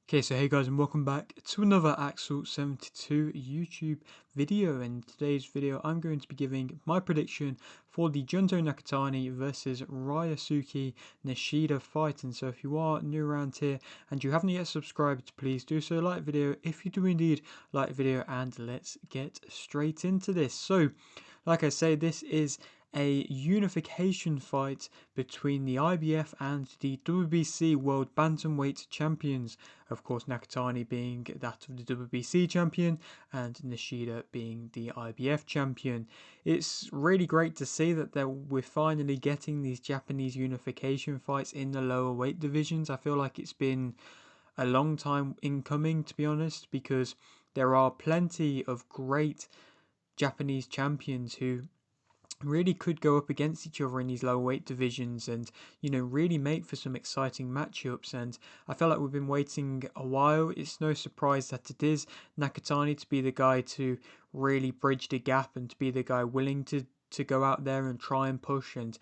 Okay, so hey guys, and welcome back to another Axel72 YouTube video. And in today's video, I'm going to be giving my prediction for the Junto Nakatani versus Ryosuke Nishida fight. And so if you are new around here and you haven't yet subscribed, please do so, like the video if you do indeed like the video, and let's get straight into this. So, like I say, this is a unification fight between the IBF and the WBC World Bantamweight Champions. Of course, Nakatani being that of the WBC champion and Nishida being the IBF champion. It's really great to see that we're finally getting these Japanese unification fights in the lower weight divisions. I feel like it's been a long time in coming, to be honest, because there are plenty of great Japanese champions who really could go up against each other in these lower weight divisions and really make for some exciting matchups. And I feel like we've been waiting a while. It's no surprise that it is Nakatani to be the guy to really bridge the gap and to be the guy willing to go out there and try and push and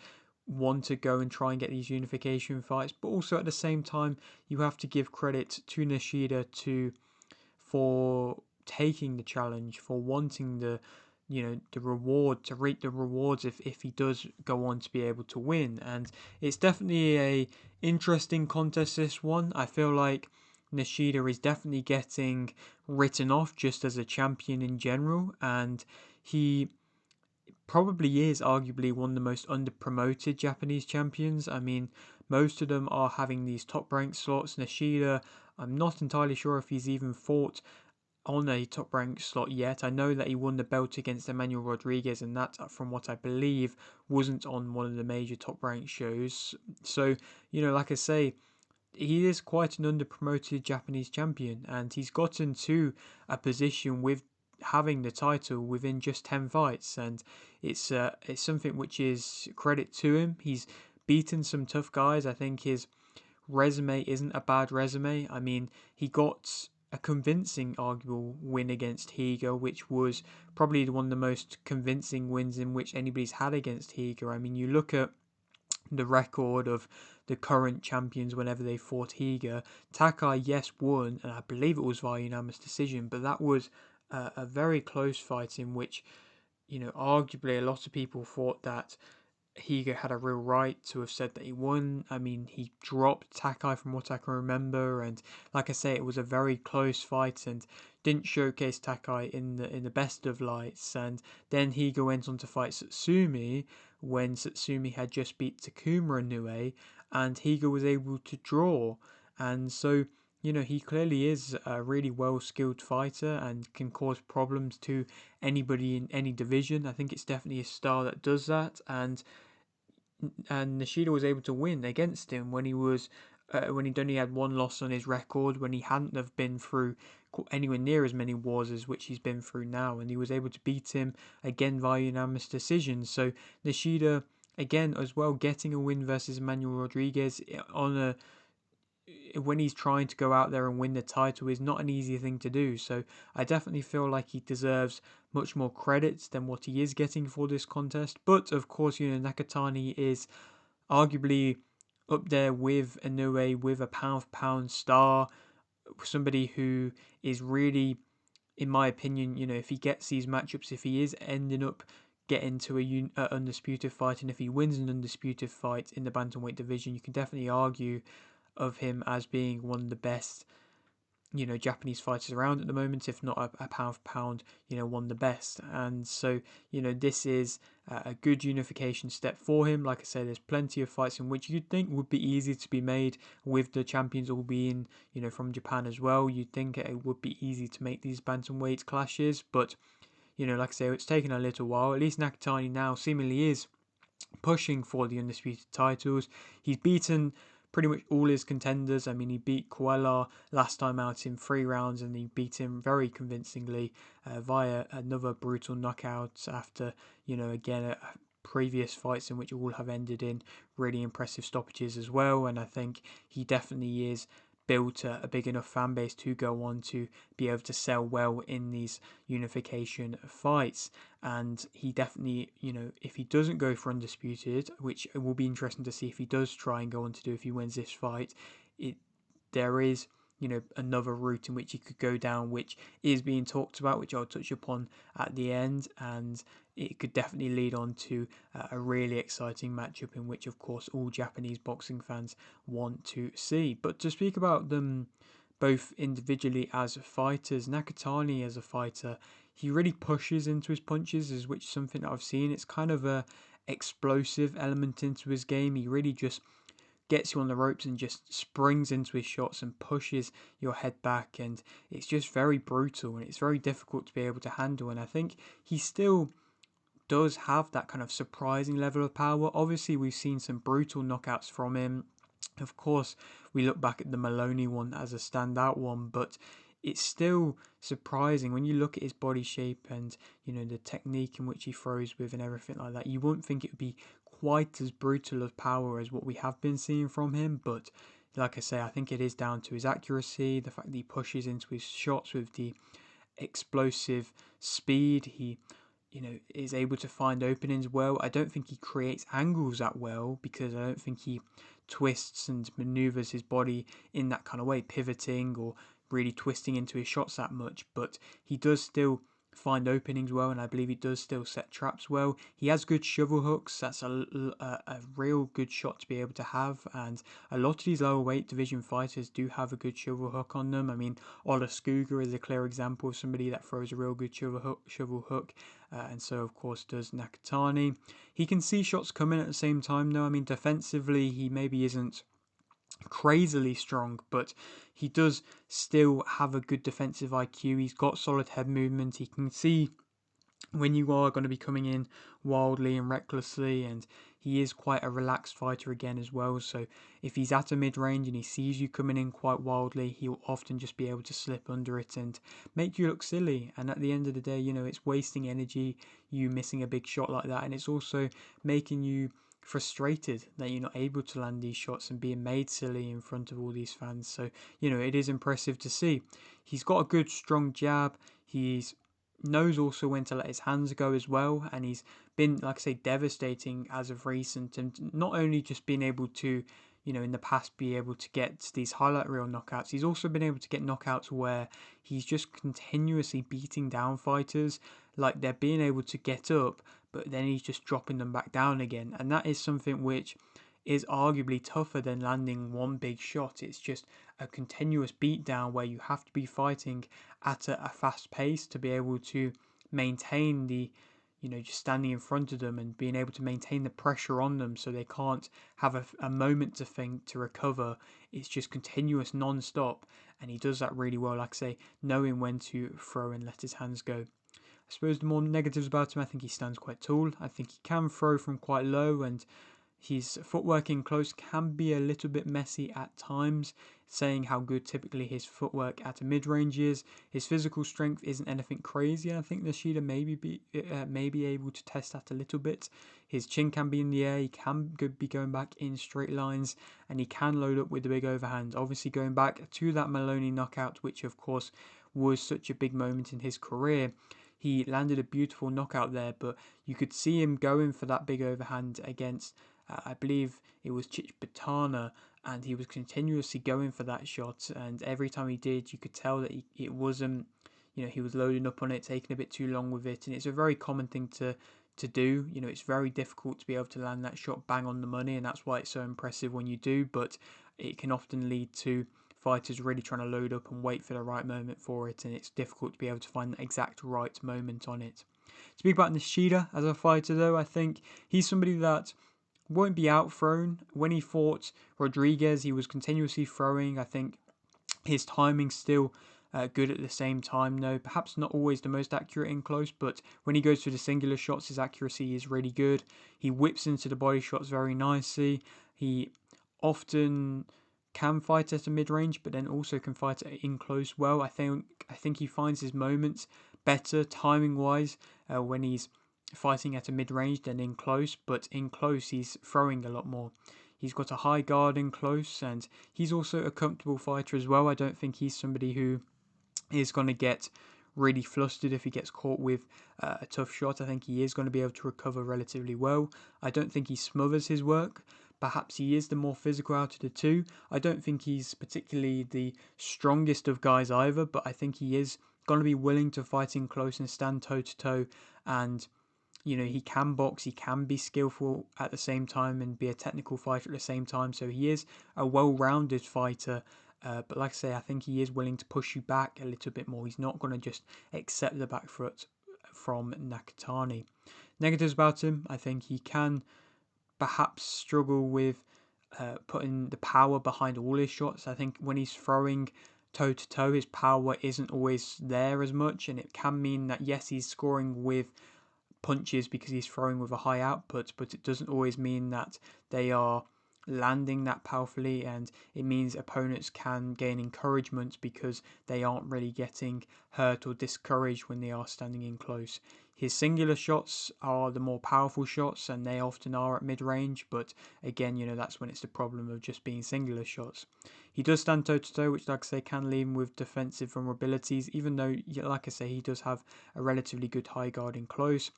want to go and try and get these unification fights. But also at the same time, you have to give credit to Nishida for taking the challenge, for wanting the reward, to reap the rewards if he does go on to be able to win. And it's definitely a interesting contest, this one. I feel like Nishida is definitely getting written off just as a champion in general, and he probably is arguably one of the most underpromoted Japanese champions. I mean, most of them are having these top ranked slots. Nishida, I'm not entirely sure if he's even fought on a top ranked slot yet. I know that he won the belt against Emmanuel Rodriguez, and that, from what I believe, wasn't on one of the major top ranked shows. So, like I say, he is quite an underpromoted Japanese champion, and he's gotten to a position with having the title within just 10 fights, and it's something which is credit to him. He's beaten some tough guys. I think his resume isn't a bad resume. I mean, he got a convincing arguable win against Higa, which was probably one of the most convincing wins in which anybody's had against Higa. I mean, you look at the record of the current champions whenever they fought Higa. Takai, yes, won, and I believe it was via unanimous decision, but that was a very close fight in which, arguably a lot of people thought that Higa had a real right to have said that he won. I mean, he dropped Takai from what I can remember, and like I say, it was a very close fight and didn't showcase Takai in the best of lights. And then Higa went on to fight Satsumi when Satsumi had just beat Takuma Inoue, and Higa was able to draw. And so, he clearly is a really well skilled fighter and can cause problems to anybody in any division. I think it's definitely a star that does that, and Nishida was able to win against him when when he'd only had one loss on his record, when he hadn't have been through anywhere near as many wars as which he's been through now, and he was able to beat him again via unanimous decision. So Nishida again as well getting a win versus Emmanuel Rodriguez on a when he's trying to go out there and win the title is not an easy thing to do. So I definitely feel like he deserves much more credit than what he is getting for this contest. But of course, Nakatani is arguably up there with Inoue, with a pound for pound star, somebody who is really, in my opinion, if he gets these matchups, if he is ending up getting to a undisputed fight, and if he wins an undisputed fight in the bantamweight division, you can definitely argue of him as being one of the best, Japanese fighters around at the moment, if not a pound for pound, one of the best. And so, this is a good unification step for him. Like I said, there's plenty of fights in which you'd think would be easy to be made with the champions all being, from Japan as well. You'd think it would be easy to make these bantamweight clashes, but, like I say, it's taken a little while. At least Nakatani now seemingly is pushing for the undisputed titles. He's beaten pretty much all his contenders. I mean, he beat Coelho last time out in 3 rounds, and he beat him very convincingly via another brutal knockout after, again, previous fights in which all have ended in really impressive stoppages as well. And I think he definitely is built a big enough fan base to go on to be able to sell well in these unification fights. And he definitely, if he doesn't go for undisputed, which it will be interesting to see if he does try and go on to do if he wins this fight, there is, another route in which he could go down, which is being talked about, which I'll touch upon at the end, and it could definitely lead on to a really exciting matchup in which, of course, all Japanese boxing fans want to see. But to speak about them both individually as fighters, Nakatani as a fighter, he really pushes into his punches, is which something that I've seen. It's kind of a explosive element into his game. He really just gets you on the ropes and just springs into his shots and pushes your head back, and it's just very brutal and it's very difficult to be able to handle. And I think he still does have that kind of surprising level of power. Obviously, we've seen some brutal knockouts from him. Of course, we look back at the Maloney one as a standout one, but it's still surprising when you look at his body shape and the technique in which he throws with and everything like that. You wouldn't think it would be quite as brutal of power as what we have been seeing from him, but like I say, I think it is down to his accuracy, the fact that he pushes into his shots with the explosive speed. He is able to find openings well. I don't think he creates angles that well, because I don't think he twists and maneuvers his body in that kind of way, pivoting or really twisting into his shots that much, but he does still find openings well, and I believe he does still set traps well. He has good shovel hooks. That's a real good shot to be able to have, and a lot of these lower weight division fighters do have a good shovel hook on them. I mean, Ola Skuga is a clear example of somebody that throws a real good shovel hook, and so of course does Nakatani. He can see shots coming at the same time though. I mean, defensively he maybe isn't crazily strong, but he does still have a good defensive IQ. He's got solid head movement. He can see when you are going to be coming in wildly and recklessly, and he is quite a relaxed fighter again as well. So if he's at a mid-range and he sees you coming in quite wildly, he'll often just be able to slip under it and make you look silly. And at the end of the day, it's wasting energy, you missing a big shot like that, and it's also making you frustrated that you're not able to land these shots and being made silly in front of all these fans. So it is impressive to see. He's got a good strong jab. He's knows also when to let his hands go as well, and he's been, like I say, devastating as of recent, and not only just being able to in the past be able to get these highlight reel knockouts, he's also been able to get knockouts where he's just continuously beating down fighters, like they're being able to get up, but then he's just dropping them back down again, and that is something which is arguably tougher than landing one big shot. It's just a continuous beatdown where you have to be fighting at a fast pace to be able to maintain the just standing in front of them and being able to maintain the pressure on them so they can't have a moment to think, to recover. It's just continuous non-stop, and he does that really well, like I say, knowing when to throw and let his hands go. I suppose the more negatives about him, I think he stands quite tall. I think he can throw from quite low, and his footwork in close can be a little bit messy at times, saying how good typically his footwork at a mid-range is. His physical strength isn't anything crazy, and I think Nishida may be able to test that a little bit. His chin can be in the air, he can be going back in straight lines, and he can load up with the big overhand. Obviously going back to that Maloney knockout, which of course was such a big moment in his career, he landed a beautiful knockout there, but you could see him going for that big overhand against I believe it was Chicpatana, and he was continuously going for that shot, and every time he did, you could tell that it wasn't, he was loading up on it, taking a bit too long with it, and it's a very common thing to do. It's very difficult to be able to land that shot bang on the money, and that's why it's so impressive when you do, but it can often lead to fighters really trying to load up and wait for the right moment for it, and it's difficult to be able to find the exact right moment on it. Speak about Nishida as a fighter though, I think he's somebody that won't be outthrown. When he fought Rodriguez, he was continuously throwing. I think his timing's still good at the same time though. Perhaps not always the most accurate in close, but when he goes for the singular shots, his accuracy is really good. He whips into the body shots very nicely. He often can fight at a mid-range, but then also can fight at in close well. I think he finds his moments better timing-wise when he's fighting at a mid-range than in close, but in close he's throwing a lot more. He's got a high guard in close, and he's also a comfortable fighter as well. I don't think he's somebody who is going to get really flustered if he gets caught with a tough shot. I think he is going to be able to recover relatively well. I don't think he smothers his work, perhaps he is the more physical out of the two. I don't think he's particularly the strongest of guys either, but I think he is going to be willing to fight in close and stand toe to toe. And he can box, he can be skillful at the same time and be a technical fighter at the same time. So he is a well-rounded fighter. But like I say, I think he is willing to push you back a little bit more. He's not going to just accept the back foot from Nakatani. Negatives about him, I think he can perhaps struggle with putting the power behind all his shots. I think when he's throwing toe to toe, his power isn't always there as much, and it can mean that yes, he's scoring with punches because he's throwing with a high output, but it doesn't always mean that they are landing that powerfully, and it means opponents can gain encouragement because they aren't really getting hurt or discouraged when they are standing in close. His singular shots are the more powerful shots, and they often are at mid-range, but again, that's when it's the problem of just being singular shots. He does stand toe-to-toe, which, like I say, can leave him with defensive vulnerabilities, even though, like I say, he does have a relatively good high guard in close.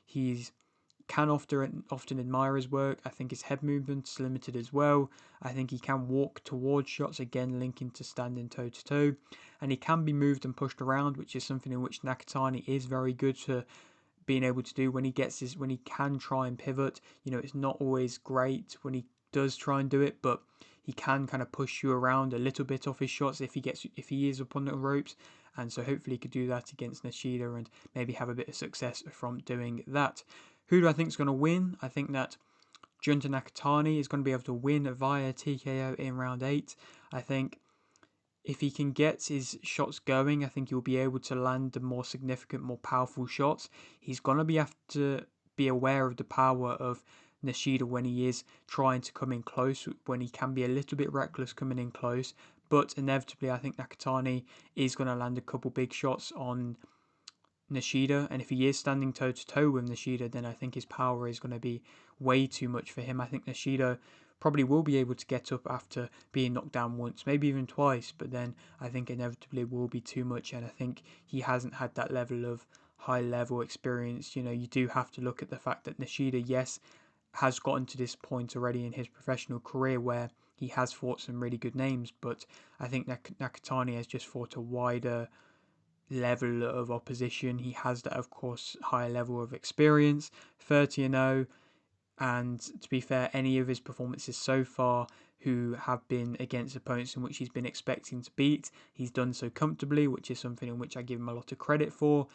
He can often admire his work. I think his head movement's limited as well. I think he can walk towards shots, again linking to standing toe to toe, and he can be moved and pushed around, which is something in which Nakatani is very good for being able to do when he can try and pivot. It's not always great when he does try and do it, but he can kind of push you around a little bit off his shots if he is up on the ropes, and so hopefully he could do that against Nishida and maybe have a bit of success from doing that. Who do I think is going to win? I think that Junto Nakatani is going to be able to win via TKO in round 8. I think if he can get his shots going, I think he'll be able to land the more significant, more powerful shots. He's going to have to be aware of the power of Nishida when he is trying to come in close, when he can be a little bit reckless coming in close. But inevitably, I think Nakatani is going to land a couple big shots on Nishida, and if he is standing toe to toe with Nishida, then I think his power is going to be way too much for him. I think Nishida probably will be able to get up after being knocked down once, maybe even twice, but then I think inevitably will be too much, and I think he hasn't had that level of high level experience. You do have to look at the fact that Nishida, yes, has gotten to this point already in his professional career where he has fought some really good names, but I think Nakatani has just fought a wider level of opposition. He has that, of course, higher level of experience, 30-0, and to be fair, any of his performances so far who have been against opponents in which he's been expecting to beat, he's done so comfortably, which is something in which I give him a lot of credit for,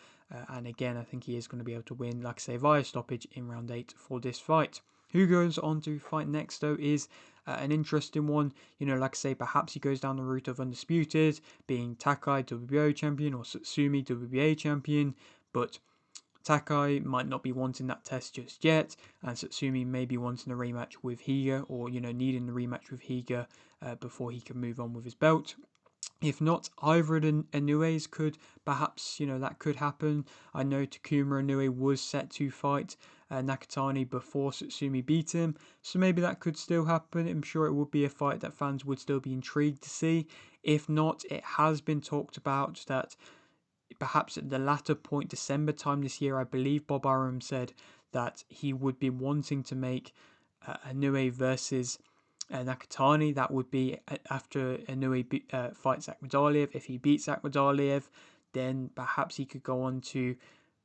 and again, I think he is going to be able to win, like I say, via stoppage in round 8 for this fight. Who goes on to fight next, though, is an interesting one. Like I say, perhaps he goes down the route of Undisputed, being Takai WBO champion or Satsumi WBA champion, but Takai might not be wanting that test just yet, and Satsumi may be wanting a rematch with Higa, or needing the rematch with Higa before he can move on with his belt. If not, either of the Inoues could perhaps, that could happen. I know Takuma Inoue was set to fight Nakatani before Satsumi beat him, so maybe that could still happen. I'm sure it would be a fight that fans would still be intrigued to see. If not, it has been talked about that perhaps at the latter point, December time this year, I believe Bob Arum said that he would be wanting to make Inoue versus Nakatani. That would be after Inoue fights Akhmadaliev. If he beats Akhmadaliev, then perhaps he could go on to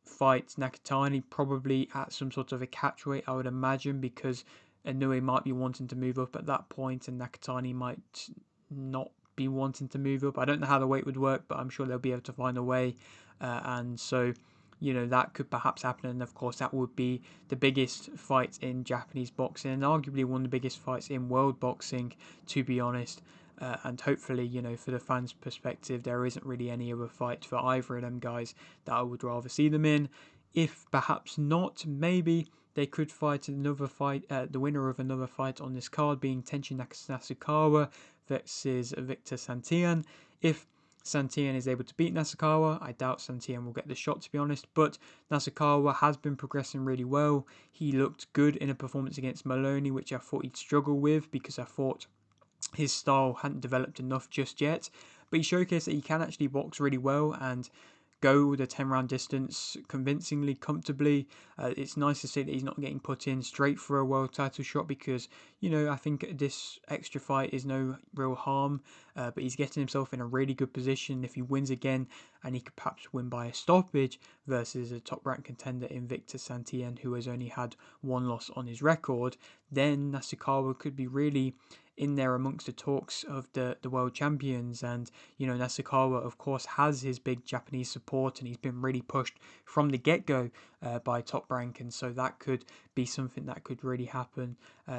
fight Nakatani, probably at some sort of a catchweight, I would imagine, because Inoue might be wanting to move up at that point and Nakatani might not be wanting to move up. I don't know how the weight would work, but I'm sure they'll be able to find a way, and so that could perhaps happen, and of course that would be the biggest fight in Japanese boxing and arguably one of the biggest fights in world boxing, to be honest. And hopefully, for the fans' perspective, there isn't really any other fight for either of them guys that I would rather see them in. If perhaps not, maybe they could fight another fight, the winner of another fight on this card being Tenshin Nasukawa versus Victor Santillan. If Santillan is able to beat Nasukawa, I doubt Santillan will get the shot, to be honest, but Nasukawa has been progressing really well. He looked good in a performance against Maloney, which I thought he'd struggle with because I thought his style hadn't developed enough just yet, but he showcased that he can actually box really well, and go the 10-round distance convincingly, comfortably. It's nice to see that he's not getting put in straight for a world title shot because, I think this extra fight is no real harm, but he's getting himself in a really good position. If he wins again, and he could perhaps win by a stoppage versus a top-ranked contender in Victor Santillan, who has only had one loss on his record, then Nasukawa could be really in there amongst the talks of the world champions. And Nasukawa of course has his big Japanese support, and he's been really pushed from the get-go by Top Rank, and so that could be something that could really happen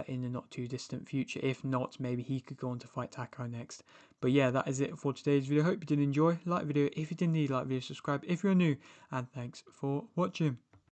in the not too distant future. If not, maybe he could go on to fight Takai next. But yeah, that is it for today's video. Hope you did enjoy. Like the video if you did, need like the video, subscribe if you're new, and thanks for watching.